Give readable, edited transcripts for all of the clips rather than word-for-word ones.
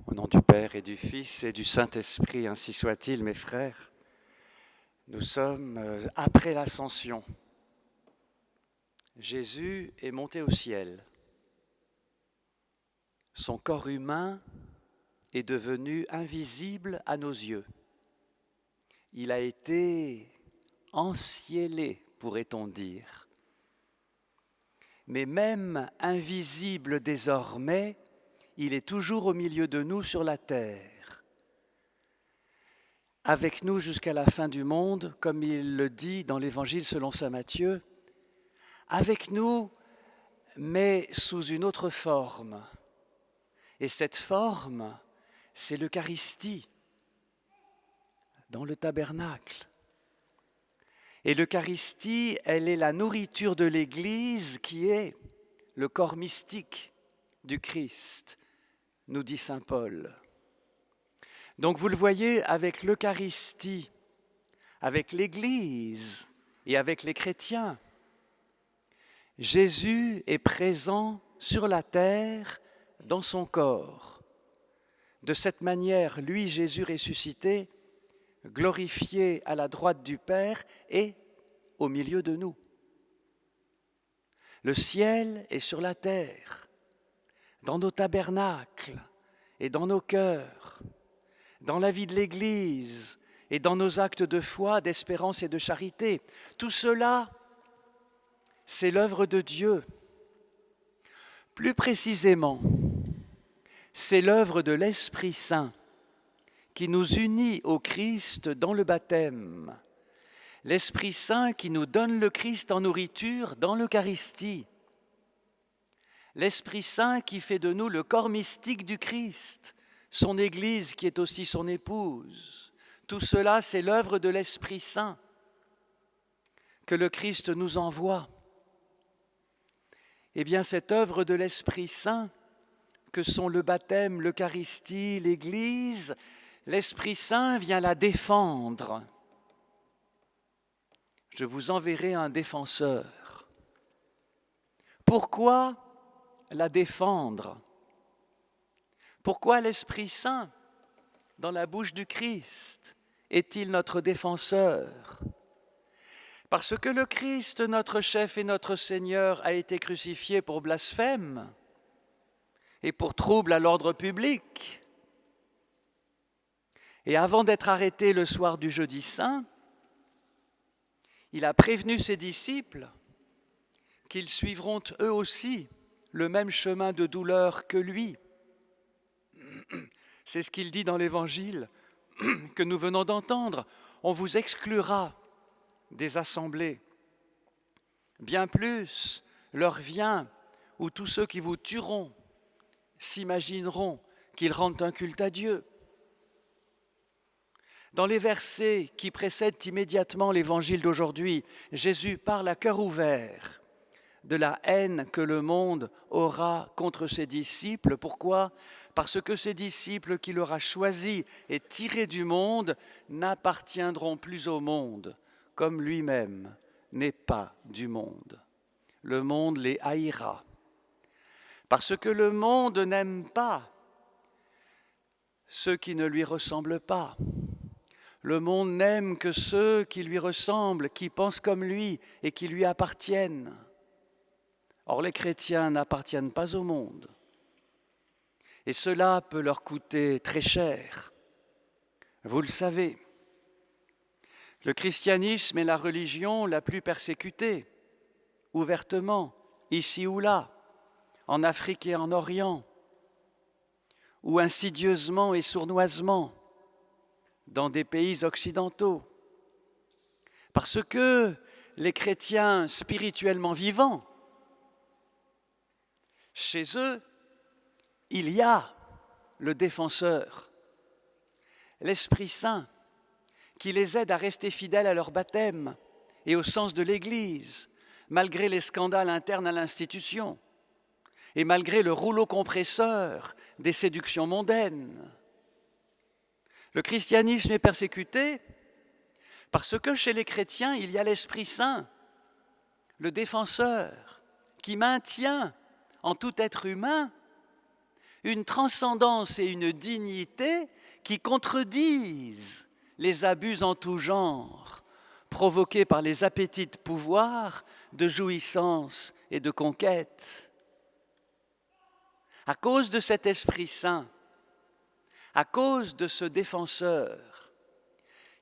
Au nom du Père et du Fils et du Saint-Esprit, ainsi soit-il, mes frères. Nous sommes après l'Ascension. Jésus est monté au ciel. Son corps humain est devenu invisible à nos yeux. Il a été encielé, pourrait-on dire. Mais même invisible désormais, il est toujours au milieu de nous sur la terre. Avec nous jusqu'à la fin du monde, comme il le dit dans l'Évangile selon saint Matthieu, avec nous, mais sous une autre forme. Et cette forme, c'est l'Eucharistie, dans le tabernacle. Et l'Eucharistie, elle est la nourriture de l'Église qui est le corps mystique du Christ, nous dit saint Paul. Donc vous le voyez, avec l'Eucharistie, avec l'Église et avec les chrétiens, Jésus est présent sur la terre dans son corps. De cette manière, lui, Jésus ressuscité, glorifié à la droite du Père, est au milieu de nous. Le ciel est sur la terre, dans nos tabernacles et dans nos cœurs, dans la vie de l'Église et dans nos actes de foi, d'espérance et de charité. Tout cela, c'est l'œuvre de Dieu. Plus précisément, c'est l'œuvre de l'Esprit Saint qui nous unit au Christ dans le baptême. L'Esprit Saint qui nous donne le Christ en nourriture dans l'Eucharistie. L'Esprit Saint qui fait de nous le corps mystique du Christ, son Église qui est aussi son épouse. Tout cela, c'est l'œuvre de l'Esprit Saint que le Christ nous envoie. Eh bien, cette œuvre de l'Esprit Saint, que sont le baptême, l'Eucharistie, l'Église, l'Esprit Saint vient la défendre. Je vous enverrai un défenseur. Pourquoi la défendre? Pourquoi l'Esprit Saint, dans la bouche du Christ, est-il notre défenseur? Parce que le Christ, notre chef et notre Seigneur, a été crucifié pour blasphème et pour trouble à l'ordre public. Et avant d'être arrêté le soir du jeudi saint, il a prévenu ses disciples qu'ils suivront eux aussi le même chemin de douleur que lui. C'est ce qu'il dit dans l'Évangile que nous venons d'entendre. On vous exclura des assemblées. Bien plus, l'heure vient où tous ceux qui vous tueront s'imagineront qu'ils rendent un culte à Dieu. Dans les versets qui précèdent immédiatement l'Évangile d'aujourd'hui, Jésus parle à cœur ouvert de la haine que le monde aura contre ses disciples. Pourquoi ? Parce que ces disciples qu'il aura choisis et tirés du monde n'appartiendront plus au monde, comme lui-même n'est pas du monde. Le monde les haïra. Parce que le monde n'aime pas ceux qui ne lui ressemblent pas. Le monde n'aime que ceux qui lui ressemblent, qui pensent comme lui et qui lui appartiennent. Or, les chrétiens n'appartiennent pas au monde. Et cela peut leur coûter très cher. Vous le savez, le christianisme est la religion la plus persécutée, ouvertement, ici ou là, en Afrique et en Orient, ou insidieusement et sournoisement, dans des pays occidentaux. Parce que les chrétiens spirituellement vivants, chez eux, il y a le défenseur, l'Esprit Saint, qui les aide à rester fidèles à leur baptême et au sens de l'Église, malgré les scandales internes à l'institution et malgré le rouleau compresseur des séductions mondaines. Le christianisme est persécuté parce que chez les chrétiens, il y a l'Esprit Saint, le défenseur, qui maintient en tout être humain une transcendance et une dignité qui contredisent les abus en tout genre, provoqués par les appétits de pouvoir, de jouissance et de conquête. À cause de cet Esprit Saint, à cause de ce défenseur,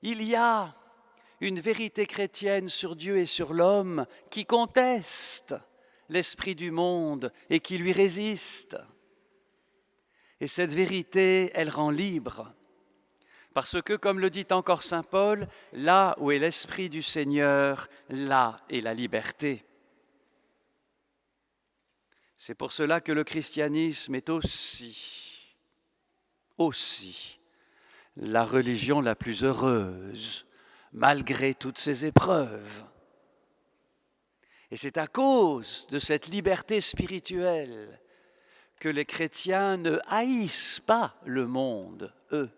il y a une vérité chrétienne sur Dieu et sur l'homme qui conteste l'esprit du monde et qui lui résiste. Et cette vérité, elle rend libre. Parce que, comme le dit encore saint Paul, là où est l'Esprit du Seigneur, là est la liberté. C'est pour cela que le christianisme est aussi la religion la plus heureuse, malgré toutes ses épreuves. Et c'est à cause de cette liberté spirituelle que les chrétiens ne haïssent pas le monde, eux,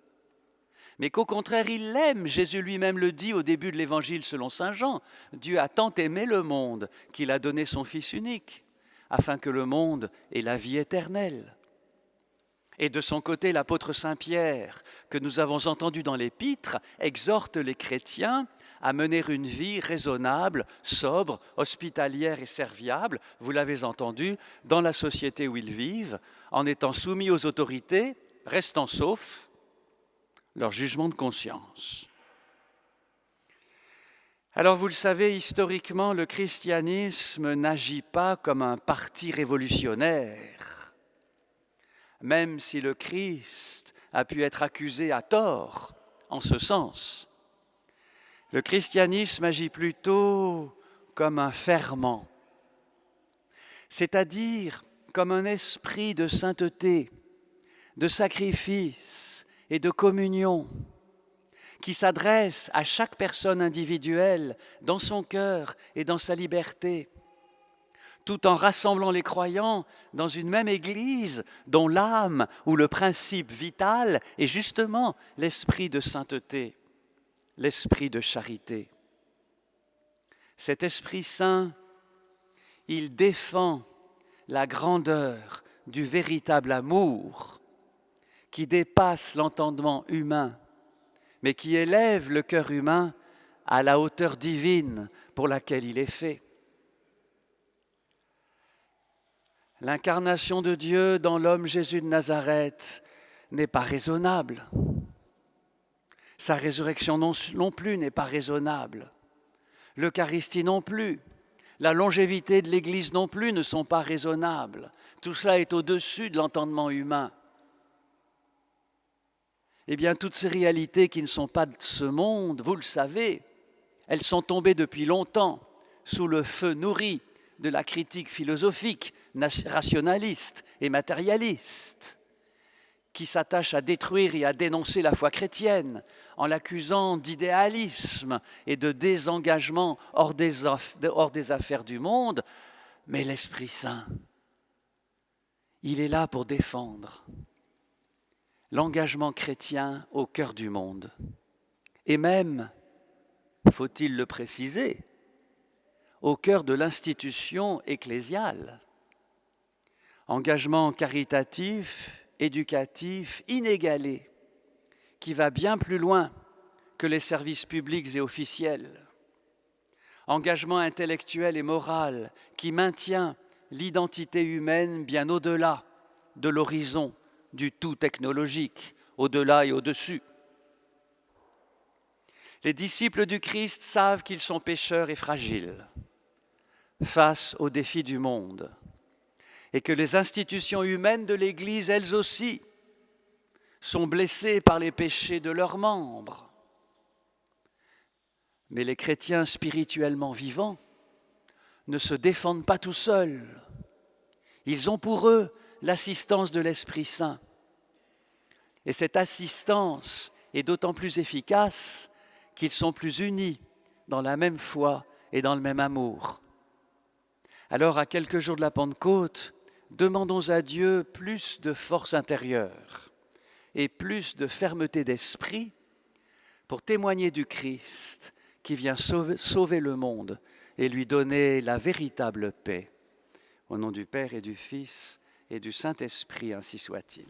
mais qu'au contraire, ils l'aiment. Jésus lui-même le dit au début de l'Évangile selon saint Jean. Dieu a tant aimé le monde qu'il a donné son Fils unique, afin que le monde ait la vie éternelle. Et de son côté, l'apôtre Saint Pierre, que nous avons entendu dans l'Épître, exhorte les chrétiens à mener une vie raisonnable, sobre, hospitalière et serviable, vous l'avez entendu, dans la société où ils vivent, en étant soumis aux autorités, restant saufs leur jugement de conscience. Alors vous le savez, historiquement, le christianisme n'agit pas comme un parti révolutionnaire, même si le Christ a pu être accusé à tort en ce sens. Le christianisme agit plutôt comme un ferment, c'est-à-dire comme un esprit de sainteté, de sacrifice et de communion qui s'adresse à chaque personne individuelle dans son cœur et dans sa liberté, tout en rassemblant les croyants dans une même Église dont l'âme ou le principe vital est justement l'esprit de sainteté, l'esprit de charité. Cet Esprit Saint, il défend la grandeur du véritable amour qui dépasse l'entendement humain, mais qui élève le cœur humain à la hauteur divine pour laquelle il est fait. L'incarnation de Dieu dans l'homme Jésus de Nazareth n'est pas raisonnable. Sa résurrection non plus n'est pas raisonnable. L'Eucharistie non plus. La longévité de l'Église non plus ne sont pas raisonnables. Tout cela est au-dessus de l'entendement humain. Eh bien, toutes ces réalités qui ne sont pas de ce monde, vous le savez, elles sont tombées depuis longtemps sous le feu nourri de la critique philosophique, rationaliste et matérialiste, qui s'attache à détruire et à dénoncer la foi chrétienne en l'accusant d'idéalisme et de désengagement hors des affaires du monde. Mais l'Esprit Saint, il est là pour défendre l'engagement chrétien au cœur du monde. Et même, faut-il le préciser, au cœur de l'institution ecclésiale. Engagement caritatif, éducatif, inégalé, qui va bien plus loin que les services publics et officiels. Engagement intellectuel et moral qui maintient l'identité humaine bien au-delà de l'horizon du tout technologique, au-delà et au-dessus. Les disciples du Christ savent qu'ils sont pécheurs et fragiles face aux défis du monde et que les institutions humaines de l'Église, elles aussi, sont blessées par les péchés de leurs membres. Mais les chrétiens spirituellement vivants ne se défendent pas tout seuls. Ils ont pour eux l'assistance de l'Esprit Saint. Et cette assistance est d'autant plus efficace qu'ils sont plus unis dans la même foi et dans le même amour. Alors, à quelques jours de la Pentecôte, demandons à Dieu plus de force intérieure et plus de fermeté d'esprit pour témoigner du Christ qui vient sauver le monde et lui donner la véritable paix. Au nom du Père et du Fils et du Saint-Esprit, ainsi soit-il.